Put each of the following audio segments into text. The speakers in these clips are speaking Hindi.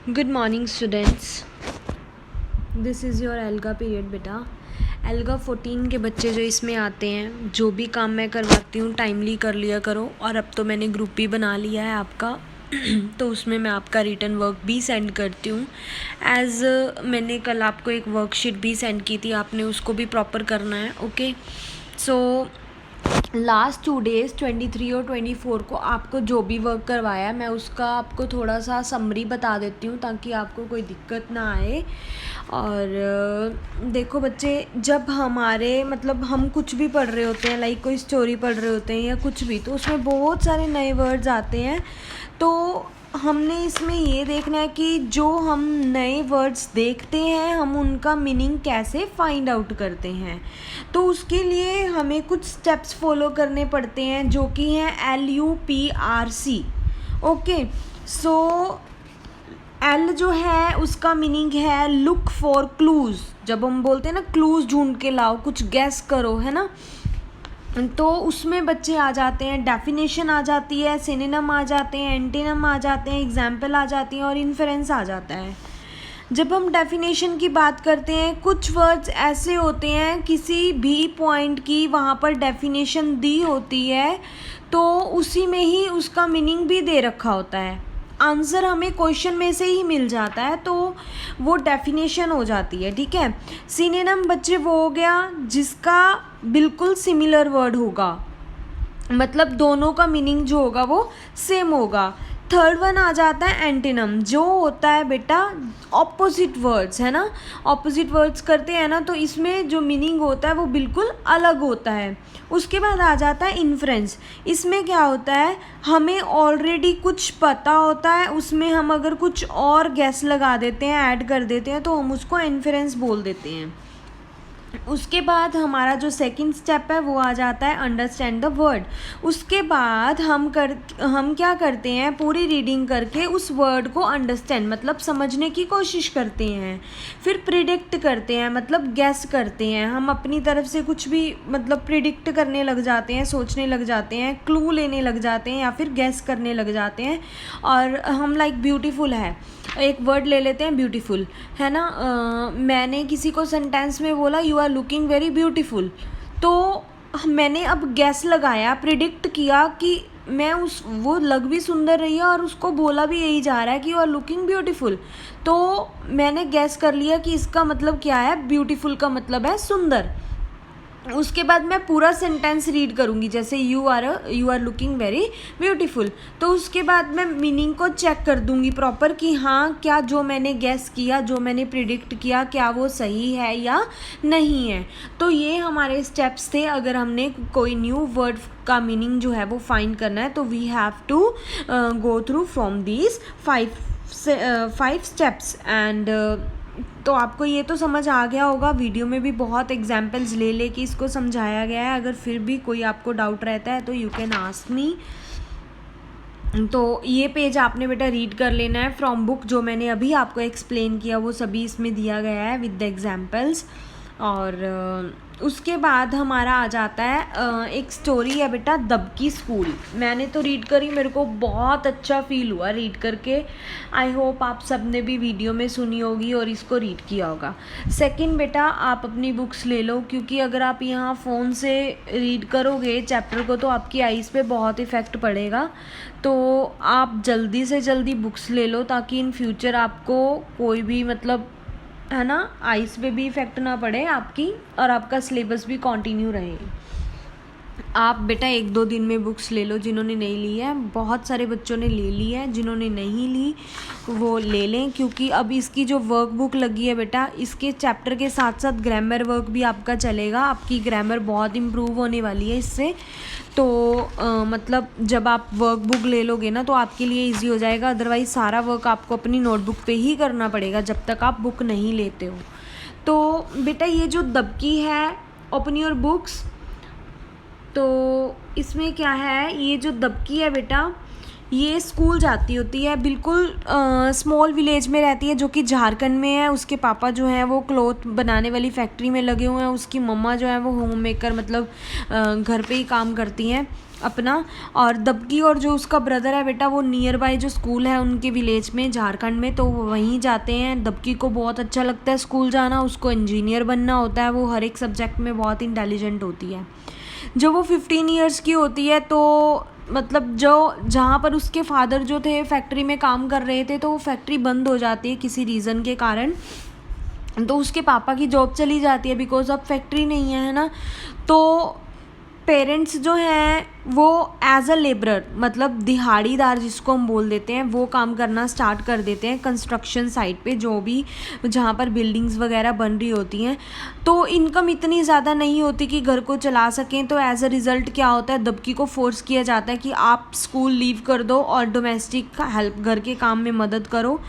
Good morning students, this is your alga period बेटा। एल्गा 14 के बच्चे जो इसमें आते हैं, जो भी काम मैं करवाती हूँ टाइमली कर लिया करो। और अब तो मैंने ग्रुप भी बना लिया है आपका तो उसमें मैं आपका रिटर्न वर्क भी सेंड करती हूँ। मैंने कल आपको एक वर्कशीट भी सेंड की थी, आपने उसको भी प्रॉपर करना है। ओके, सो लास्ट 2 डेज़ 23 और 24 को आपको जो भी वर्क करवाया मैं उसका आपको थोड़ा सा समरी बता देती हूँ ताकि आपको कोई दिक्कत ना आए। और देखो बच्चे, जब हमारे मतलब हम कुछ भी पढ़ रहे होते हैं, लाइक कोई स्टोरी पढ़ रहे होते हैं या कुछ भी, तो उसमें बहुत सारे नए वर्ड्स आते हैं। तो हमने इसमें ये देखना है कि जो हम नए वर्ड्स देखते हैं हम उनका मीनिंग कैसे फाइंड आउट करते हैं। तो उसके लिए हमें कुछ स्टेप्स फॉलो करने पड़ते हैं जो कि हैं LUPRC। ओके, सो L जो है उसका मीनिंग है लुक फॉर क्लूज। जब हम बोलते हैं ना क्लूज ढूंढ के लाओ, कुछ गेस करो, है ना, तो उसमें बच्चे आ जाते हैं, डेफिनेशन आ जाती है, सिनोनिम आ जाते हैं, एंटोनिम आ जाते हैं, एग्जाम्पल आ जाती हैं और इन्फरेंस आ जाता है। जब हम डेफिनेशन की बात करते हैं, कुछ वर्ड्स ऐसे होते हैं किसी भी पॉइंट की वहाँ पर डेफिनेशन दी होती है तो उसी में ही उसका मीनिंग भी दे रखा होता है। आंसर हमें क्वेश्चन में से ही मिल जाता है तो वो डेफिनेशन हो जाती है। ठीक है, सिनोनिम बच्चे वो हो गया जिसका बिल्कुल सिमिलर वर्ड होगा, मतलब दोनों का मीनिंग जो होगा वो सेम होगा। थर्ड वन आ जाता है एंटोनिम, जो होता है बेटा ऑपोजिट वर्ड्स, है ना, ऑपोजिट वर्ड्स करते हैं ना, तो इसमें जो मीनिंग होता है वो बिल्कुल अलग होता है। उसके बाद आ जाता है इन्फ्रेंस। इसमें क्या होता है, हमें ऑलरेडी कुछ पता होता है, उसमें हम अगर कुछ और गैस लगा देते हैं, ऐड कर देते हैं, तो हम उसको इन्फ्रेंस बोल देते हैं। उसके बाद हमारा जो सेकंड स्टेप है वो आ जाता है अंडरस्टैंड द वर्ड। उसके बाद हम क्या करते हैं, पूरी रीडिंग करके उस वर्ड को अंडरस्टैंड मतलब समझने की कोशिश करते हैं। फिर प्रिडिक्ट करते हैं, मतलब गैस करते हैं, हम अपनी तरफ से कुछ भी मतलब प्रिडिक्ट करने लग जाते हैं, सोचने लग जाते हैं, क्लू लेने लग जाते हैं या फिर गैस करने लग जाते हैं। और हम लाइक ब्यूटीफुल है, एक वर्ड ले लेते हैं ब्यूटीफुल, है ना, मैंने किसी को सेंटेंस में बोला you are looking very beautiful, तो मैंने अब गैस लगाया, प्रिडिक्ट किया कि मैं वो लग भी सुंदर रही है और उसको बोला भी यही जा रहा है कि यू आर लुकिंग ब्यूटीफुल। तो मैंने गैस कर लिया कि इसका मतलब क्या है, ब्यूटीफुल का मतलब है सुंदर। उसके बाद मैं पूरा सेंटेंस रीड करूँगी, जैसे you are looking very beautiful. तो उसके बाद मैं मीनिंग को चेक कर दूँगी प्रॉपर कि हाँ, क्या जो मैंने गेस किया, जो मैंने प्रिडिक्ट किया, क्या वो सही है या नहीं है। तो ये हमारे स्टेप्स थे। अगर हमने कोई न्यू वर्ड का मीनिंग जो है वो फाइंड करना है तो we have to go through from these 5 steps. And तो आपको ये तो समझ आ गया होगा, वीडियो में भी बहुत एग्जाम्पल्स ले के इसको समझाया गया है। अगर फिर भी कोई आपको डाउट रहता है तो यू कैन आस्क मी। तो ये पेज आपने बेटा रीड कर लेना है फ्रॉम बुक, जो मैंने अभी आपको एक्सप्लेन किया वो सभी इसमें दिया गया है विद द एग्जाम्पल्स। और उसके बाद हमारा आ जाता है एक स्टोरी है बेटा दबकी स्कूल। मैंने तो रीड करी, मेरे को बहुत अच्छा फील हुआ रीड करके। आई होप आप सब ने भी वीडियो में सुनी होगी और इसको रीड किया होगा। सेकंड बेटा, आप अपनी बुक्स ले लो, क्योंकि अगर आप यहाँ फ़ोन से रीड करोगे चैप्टर को तो आपकी आइज़ पे बहुत इफ़ेक्ट पड़ेगा। तो आप जल्दी से जल्दी बुक्स ले लो ताकि इन फ्यूचर आपको कोई भी मतलब, है ना, आइस पे भी इफ़ेक्ट ना पड़े आपकी और आपका सिलेबस भी कंटिन्यू रहे। आप बेटा 1-2 दिन में बुक्स ले लो जिन्होंने नहीं ली है। बहुत सारे बच्चों ने ले ली है, जिन्होंने नहीं ली वो ले लें, क्योंकि अब इसकी जो वर्क बुक लगी है बेटा, इसके चैप्टर के साथ साथ ग्रामर वर्क भी आपका चलेगा। आपकी ग्रामर बहुत इम्प्रूव होने वाली है इससे। तो मतलब जब आप वर्क बुक ले लोगे ना तो आपके लिए इजी हो जाएगा, अदरवाइज़ सारा वर्क आपको अपनी नोटबुक पे ही करना पड़ेगा जब तक आप बुक नहीं लेते हो। तो बेटा ये जो दबकी है, ओपन योर बुक्स। तो इसमें क्या है, ये जो दबकी है बेटा, ये स्कूल जाती होती है, बिल्कुल स्मॉल विलेज में रहती है जो कि झारखंड में है। उसके पापा जो हैं वो क्लॉथ बनाने वाली फैक्ट्री में लगे हुए हैं, उसकी मम्मा जो है वो होम मेकर मतलब घर पे ही काम करती हैं अपना। और दबकी और जो उसका ब्रदर है बेटा वो नियर बाय जो स्कूल है उनके विलेज में झारखंड में, तो वो वहीं जाते हैं। दबकी को बहुत अच्छा लगता है स्कूल जाना, उसको इंजीनियर बनना होता है, वो हर एक सब्जेक्ट में बहुत इंटेलिजेंट होती है। जब वो 15 ईयर्स की होती है तो मतलब जो जहाँ पर उसके फादर जो थे फैक्ट्री में काम कर रहे थे, तो वो फैक्ट्री बंद हो जाती है किसी रीज़न के कारण। तो उसके पापा की जॉब चली जाती है बिकॉज अब फैक्ट्री नहीं है ना। तो पेरेंट्स जो हैं वो एज अ लेबरर मतलब दिहाड़ीदार जिसको हम बोल देते हैं, वो काम करना स्टार्ट कर देते हैं कंस्ट्रक्शन साइट पे, जो भी जहाँ पर बिल्डिंग्स वगैरह बन रही होती हैं। तो इनकम इतनी ज़्यादा नहीं होती कि घर को चला सकें, तो एज अ रिज़ल्ट क्या होता है, दबकी को फोर्स किया जाता है कि आप स्कूल लीव कर दो और डोमेस्टिक हेल्प घर के काम में मदद करो।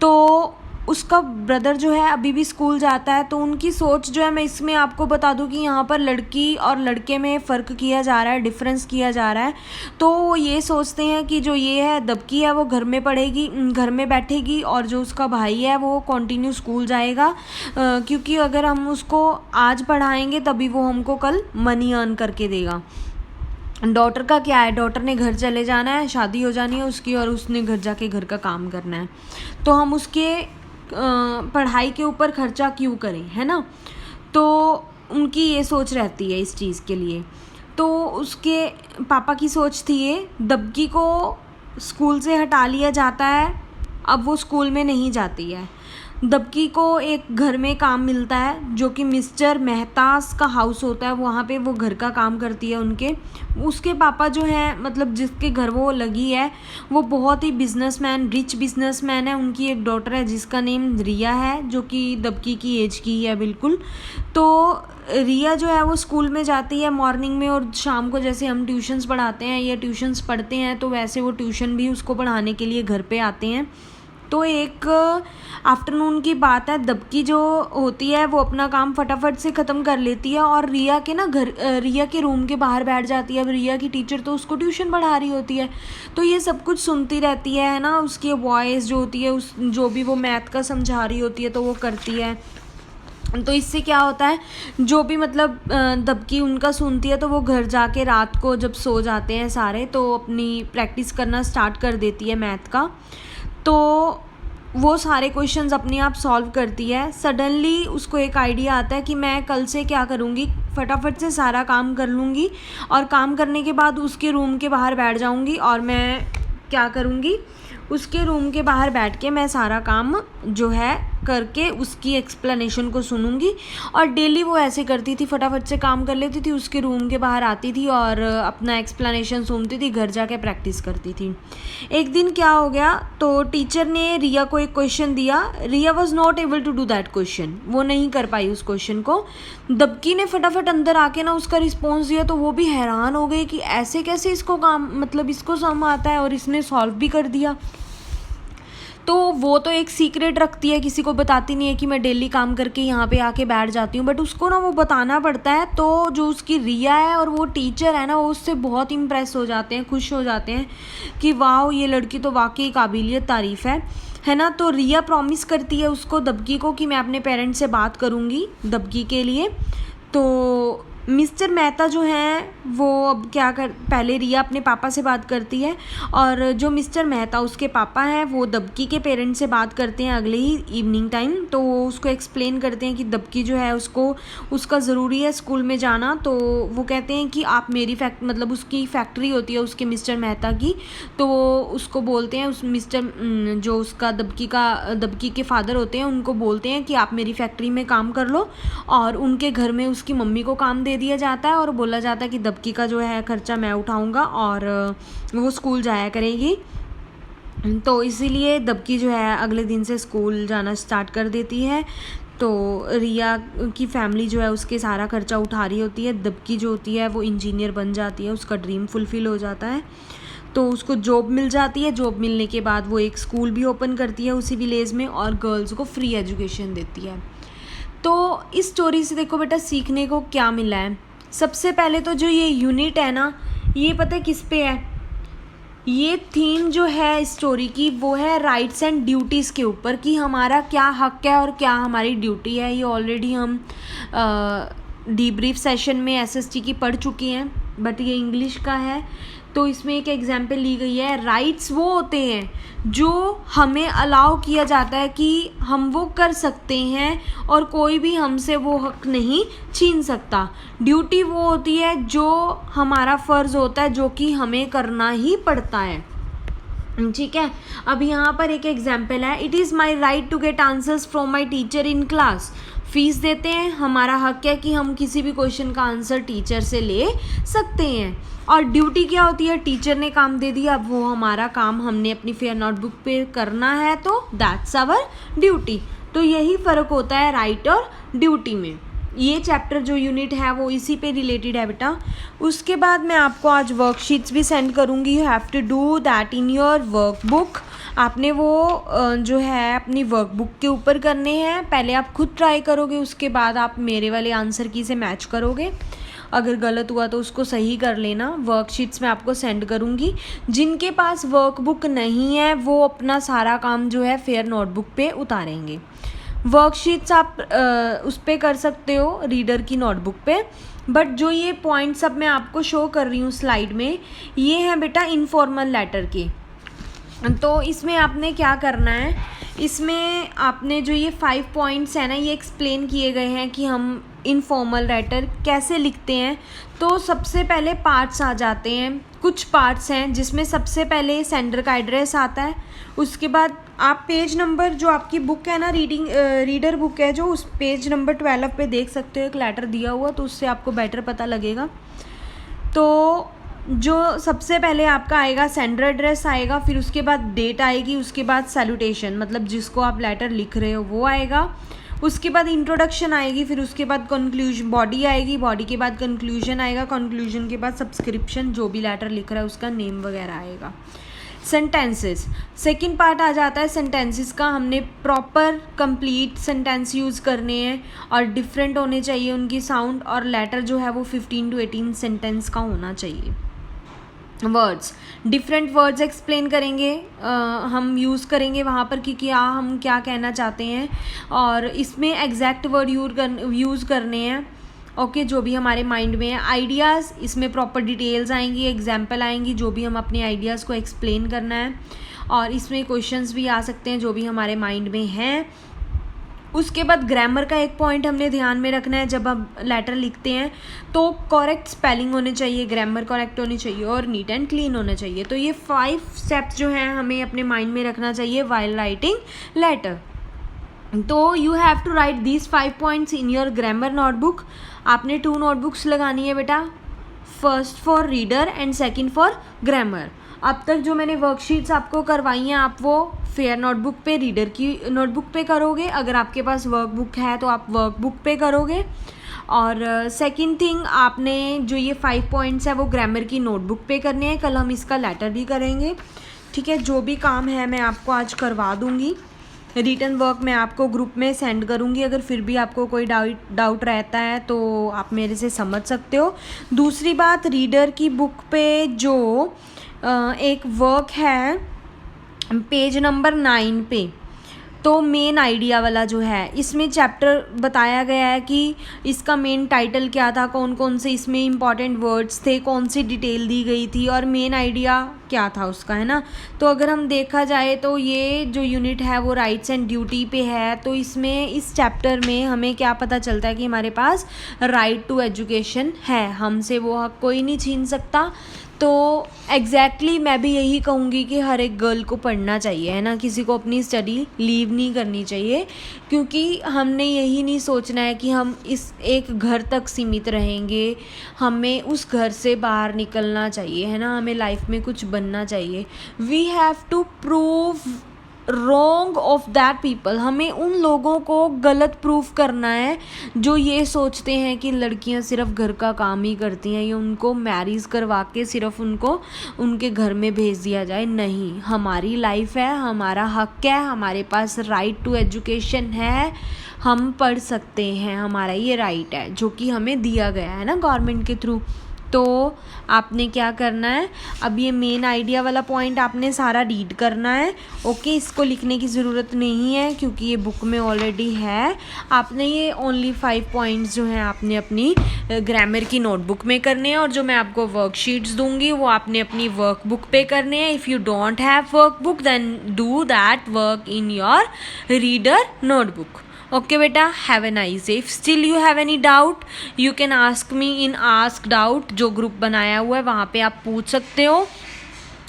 तो उसका ब्रदर जो है अभी भी स्कूल जाता है। तो उनकी सोच जो है, मैं इसमें आपको बता दूं कि यहाँ पर लड़की और लड़के में फ़र्क किया जा रहा है, डिफरेंस किया जा रहा है। तो वो ये सोचते हैं कि जो ये है दबकी है वो घर में पढ़ेगी, घर में बैठेगी, और जो उसका भाई है वो कंटिन्यू स्कूल जाएगा, क्योंकि अगर हम उसको आज पढ़ाएंगे तभी वो हमको कल मनी अर्न करके देगा। डॉटर का क्या है, डॉटर ने घर चले जाना है, शादी हो जानी है उसकी, और उसने घर जाके घर का काम करना है। तो हम उसके पढ़ाई के ऊपर खर्चा क्यों करें, है ना। तो उनकी ये सोच रहती है इस चीज़ के लिए। तो उसके पापा की सोच थी ये, दबकी को स्कूल से हटा लिया जाता है, अब वो स्कूल में नहीं जाती है। दबकी को एक घर में काम मिलता है जो कि मिस्टर मेहतास का हाउस होता है, वहाँ पे वो घर का काम करती है उनके। उसके पापा जो हैं मतलब जिसके घर वो लगी है वो बहुत ही बिजनेसमैन, रिच बिजनेसमैन है। उनकी एक डॉटर है जिसका नेम रिया है, जो कि दबकी की एज की है बिल्कुल। तो रिया जो है वो स्कूल में जाती है मॉर्निंग में, और शाम को जैसे हम ट्यूशन्स पढ़ाते हैं या ट्यूशन्स पढ़ते हैं तो वैसे वो ट्यूशन भी उसको पढ़ाने के लिए घर पे आते हैं। तो एक आफ्टरनून की बात है, दबकी जो होती है वो अपना काम फटाफट से ख़त्म कर लेती है और रिया के रिया के रूम के बाहर बैठ जाती है। अब रिया की टीचर तो उसको ट्यूशन पढ़ा रही होती है, तो ये सब कुछ सुनती रहती है ना। उसकी वॉइस जो होती है उस जो भी वो मैथ का समझा रही होती है तो वो करती है। तो इससे क्या होता है, जो भी मतलब दबकी उनका सुनती है तो वो घर जाके रात को जब सो जाते हैं सारे तो अपनी प्रैक्टिस करना स्टार्ट कर देती है मैथ का। तो वो सारे क्वेश्चंस अपने आप सॉल्व करती है। सडनली उसको एक आइडिया आता है कि मैं कल से क्या करूँगी, फटाफट से सारा काम कर लूँगी और काम करने के बाद उसके रूम के बाहर बैठ जाऊँगी और मैं क्या करूँगी, उसके रूम के बाहर बैठ के मैं सारा काम जो है करके उसकी एक्सप्लेनेशन को सुनूंगी। और डेली वो ऐसे करती थी, फटाफट से काम कर लेती थी, उसके रूम के बाहर आती थी और अपना एक्सप्लेनेशन सुनती थी, घर जाके प्रैक्टिस करती थी। एक दिन क्या हो गया, तो टीचर ने रिया को एक क्वेश्चन दिया, Riya was not able to do that question, वो नहीं कर पाई उस क्वेश्चन को। दबकी ने फटाफट अंदर आके ना उसका रिस्पॉन्स दिया, तो वो भी हैरान हो गई कि ऐसे कैसे इसको काम मतलब इसको सम आता है और इसने सॉल्व भी कर दिया। तो वो तो एक सीक्रेट रखती है, किसी को बताती नहीं है कि मैं डेली काम करके यहाँ पे आके बैठ जाती हूँ, बट उसको ना वो बताना पड़ता है। तो जो उसकी रिया है और वो टीचर है ना, वो उससे बहुत इम्प्रेस हो जाते हैं, खुश हो जाते हैं कि वाह ये लड़की तो वाकई काबिलियत तारीफ़ है ना। तो रिया प्रॉमिस करती है उसको, दबकी को, कि मैं अपने पेरेंट्स से बात करूँगी दबकी के लिए। तो मिस्टर मेहता जो हैं वो अब क्या कर, पहले रिया अपने पापा से बात करती है और जो मिस्टर मेहता उसके पापा हैं वो दबकी के पेरेंट्स से बात करते हैं अगले ही इवनिंग टाइम। तो वो उसको एक्सप्लेन करते हैं कि दबकी जो है उसका ज़रूरी है स्कूल में जाना। तो वो कहते हैं कि आप मेरी मतलब उसकी फैक्ट्री होती है उसके मिस्टर मेहता की, तो वो उसको बोलते हैं, उस मिस्टर जो उसका दबकी के फादर होते हैं उनको बोलते हैं कि आप मेरी फैक्ट्री में काम कर लो, और उनके घर में उसकी मम्मी को काम दे दिया जाता है और बोला जाता है कि दबकी का जो है खर्चा मैं उठाऊंगा और वो स्कूल जाया करेगी। तो इसीलिए दबकी जो है अगले दिन से स्कूल जाना स्टार्ट कर देती है। तो रिया की फैमिली जो है उसके सारा खर्चा उठा रही होती है। दबकी जो होती है वो इंजीनियर बन जाती है, उसका ड्रीम फुलफ़िल हो जाता है। तो उसको जॉब मिल जाती है, जॉब मिलने के बाद वो एक स्कूल भी ओपन करती है उसी विलेज में और गर्ल्स को फ्री एजुकेशन देती है। तो इस स्टोरी से देखो बेटा सीखने को क्या मिला है। सबसे पहले तो जो ये यूनिट है ना, ये पता है किस पे है, ये थीम जो है स्टोरी की वो है राइट्स एंड ड्यूटीज़ के ऊपर, कि हमारा क्या हक है और क्या हमारी ड्यूटी है। ये ऑलरेडी हम डीब्रीफ सेशन में एसएसटी की पढ़ चुकी हैं, बट ये इंग्लिश का है। तो इसमें एक एग्जाम्पल ली गई है, राइट्स वो होते हैं जो हमें अलाउ किया जाता है कि हम वो कर सकते हैं और कोई भी हमसे वो हक नहीं छीन सकता। ड्यूटी वो होती है जो हमारा फ़र्ज़ होता है, जो कि हमें करना ही पड़ता है। ठीक है, अब यहाँ पर एक एग्जाम्पल है, it is my right to get answers from my teacher in class. Fees देते हैं, हमारा हक है कि हम किसी भी क्वेश्चन का आंसर टीचर से ले सकते हैं। और ड्यूटी क्या होती है, टीचर ने काम दे दिया, अब वो हमारा काम हमने अपनी फेयर नोटबुक पे करना है, तो दैट्स आवर ड्यूटी। तो यही फ़र्क होता है राइट और ड्यूटी में। ये चैप्टर जो यूनिट है वो इसी पे रिलेटेड है बेटा। उसके बाद मैं आपको आज वर्कशीट्स भी सेंड करूँगी, you have to do that in your workbook. आपने वो जो है अपनी वर्कबुक के ऊपर करने हैं। पहले आप खुद ट्राई करोगे, उसके बाद आप मेरे वाले आंसर की से मैच करोगे। अगर गलत हुआ तो उसको सही कर लेना। वर्कशीट्स मैं आपको सेंड करूँगी। जिनके पास वर्कबुक नहीं है वो अपना सारा काम जो है फेयर नोटबुक पे उतारेंगे। वर्कशीट्स आप उस पर कर सकते हो रीडर की नोटबुक पे, बट जो ये पॉइंट्स अब मैं आपको शो कर रही हूँ स्लाइड में, ये हैं बेटा इनफॉर्मल लेटर के। तो इसमें आपने क्या करना है, इसमें आपने जो ये 5 पॉइंट्स हैं ना, ये एक्सप्लेन किए गए हैं कि हम इनफॉर्मल लेटर कैसे लिखते हैं। तो सबसे पहले पार्ट्स आ जाते हैं, कुछ पार्ट्स हैं जिसमें सबसे पहले सेंडर का एड्रेस आता है। उसके बाद आप पेज नंबर जो आपकी बुक है ना, रीडर बुक है जो, उस पेज नंबर 12 पे देख सकते हो एक लेटर दिया हुआ, तो उससे आपको बेटर पता लगेगा। तो जो सबसे पहले आपका आएगा सेंडर एड्रेस आएगा, फिर उसके बाद डेट आएगी, उसके बाद सैल्यूटेशन मतलब जिसको आप लेटर लिख रहे हो वो आएगा, उसके बाद इंट्रोडक्शन आएगी, फिर उसके बाद कंक्लूजन, बॉडी आएगी, बॉडी के बाद कंक्लूजन आएगा, कंक्लूजन के बाद सब्सक्रिप्शन, जो भी लेटर लिख रहा है उसका नेम वगैरह आएगा। सेंटेंसेस सेकंड पार्ट आ जाता है सेंटेंसेस का। हमने प्रॉपर कंप्लीट सेंटेंस यूज़ करने हैं और डिफरेंट होने चाहिए उनकी साउंड, और लेटर जो है वो 15 to 18 सेंटेंस का होना चाहिए। वर्ड्स, डिफरेंट वर्ड्स एक्सप्लेन करेंगे, हम यूज़ करेंगे वहाँ पर कि क्या हम क्या कहना चाहते हैं, और इसमें एग्जैक्ट वर्ड यूज़ करने हैं। ओके, जो भी हमारे माइंड में है। आइडियाज़, इसमें प्रॉपर डिटेल्स आएंगी, एग्जाम्पल आएंगी, जो भी हम अपने आइडियाज़ को एक्सप्लेन करना है, और इसमें क्वेश्चंस भी आ सकते हैं जो भी हमारे माइंड में हैं। उसके बाद ग्रामर का एक पॉइंट हमने ध्यान में रखना है, जब हम लेटर लिखते हैं तो करेक्ट स्पेलिंग होनी चाहिए, ग्रामर करेक्ट होनी चाहिए और नीट एंड क्लीन होना चाहिए। तो ये 5 स्टेप्स जो हैं हमें अपने माइंड में रखना चाहिए वाइल राइटिंग लेटर। तो you have to write these 5 points in your grammar notebook. आपने 2 नोटबुक्स लगानी है बेटा, first for reader and second for grammar. अब तक जो मैंने वर्कशीट्स आपको करवाई हैं आप वो फेयर नोटबुक पे, रीडर की नोटबुक पे करोगे। अगर आपके पास वर्कबुक है तो आप वर्कबुक पे करोगे। और सेकंड थिंग, आपने जो ये 5 पॉइंट्स है वो ग्रामर की नोटबुक पे करने हैं। कल हम इसका लेटर भी करेंगे, ठीक है। जो भी काम है मैं आपको आज करवा दूँगी। रिटन वर्क मैं आपको ग्रुप में सेंड करूँगी। अगर फिर भी आपको कोई डाउट रहता है तो आप मेरे से समझ सकते हो। दूसरी बात, रीडर की बुक पे जो एक वर्क है पेज नंबर 9 पे, तो मेन आइडिया वाला जो है, इसमें चैप्टर बताया गया है कि इसका मेन टाइटल क्या था, कौन कौन से इसमें इंपॉर्टेंट वर्ड्स थे, कौन सी डिटेल दी गई थी और मेन आइडिया क्या था उसका, है ना। तो अगर हम देखा जाए तो ये जो यूनिट है वो राइट्स एंड ड्यूटी पे है। तो इसमें इस चैप्टर में हमें क्या पता चलता है कि हमारे पास राइट टू एजुकेशन है, हमसे वो हक कोई नहीं छीन सकता। तो एग्जैक्टली मैं भी यही कहूँगी कि हर एक गर्ल को पढ़ना चाहिए, है ना। किसी को अपनी स्टडी लीव नहीं करनी चाहिए, क्योंकि हमने यही नहीं सोचना है कि हम इस एक घर तक सीमित रहेंगे। हमें उस घर से बाहर निकलना चाहिए, है ना। हमें लाइफ में कुछ बनना चाहिए। We have to prove wrong of that people. हमें उन लोगों को गलत प्रूफ करना है जो ये सोचते हैं कि लड़कियां सिर्फ घर का काम ही करती हैं, या उनको मैरिज करवा के सिर्फ उनको उनके घर में भेज दिया जाए। नहीं, हमारी लाइफ है, हमारा हक है, हमारे पास राइट टू एजुकेशन है, हम पढ़ सकते हैं, हमारा ये राइट है जो कि हमें दिया गया है ना गवर्नमेंट के थ्रू। तो आपने क्या करना है, अब ये मेन आइडिया वाला पॉइंट आपने सारा रीड करना है। ओके, इसको लिखने की ज़रूरत नहीं है क्योंकि ये बुक में ऑलरेडी है। आपने ये ओनली 5 पॉइंट्स जो हैं आपने अपनी ग्रामर की नोटबुक में करने हैं, और जो मैं आपको वर्कशीट्स दूंगी वो आपने अपनी वर्कबुक पे करने हैं। If you don't have workbook then do that work in your reader notebook. Okay beta, have a nice day. If still you have any doubt, you can ask me in ask doubt, जो ग्रुप बनाया हुआ है वहाँ पे आप पूछ सकते हो।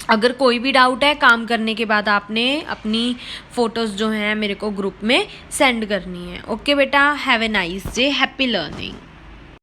अगर कोई भी डाउट है, काम करने के बाद आपने अपनी फ़ोटोज़ जो हैं मेरे को ग्रुप में सेंड करनी है। ओके बेटा, have a nice day, happy learning.